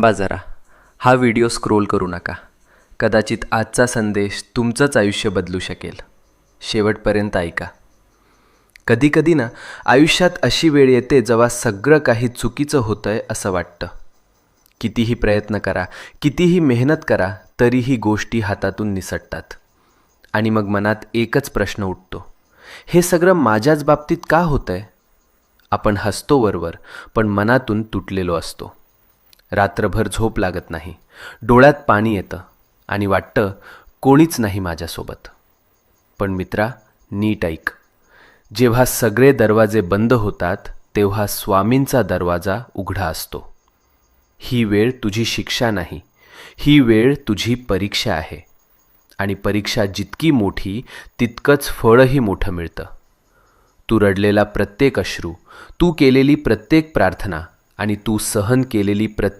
थांबा जरा. हा व्हिडिओ स्क्रोल करू नका. कदाचित आजचा संदेश तुमचंच आयुष्य बदलू शकेल. शेवटपर्यंत ऐका. कधीकधी ना आयुष्यात अशी वेळ येते जेव्हा सगळं काही चुकीचं होतंय असं वाटतं. कितीही प्रयत्न करा, कितीही मेहनत करा, तरीही गोष्टी हातातून निसटतात. आणि मग मनात एकच प्रश्न उठतो, हे सगळं माझ्याच बाबतीत का होतंय? आपण हसतो वरवर, पण मनातून तुटलेलो असतो. रात्रभर झोप लागत नाही, डोळ्यात पाणी येतं आणि वाटतं कोणीच नाही माझ्यासोबत. पण मित्रा, नीट ऐक. जेव्हा सगळे दरवाजे बंद होतात तेव्हा स्वामींचा दरवाजा उघडा असतो. ही वेळ तुझी शिक्षा नाही, ही वेळ तुझी परीक्षा आहे. आणि परीक्षा जितकी मोठी तितकंच फळही मोठं मिळतं. तू रडलेला प्रत्येक अश्रू, तू केलेली प्रत्येक प्रार्थना आणि तू सहन केलेली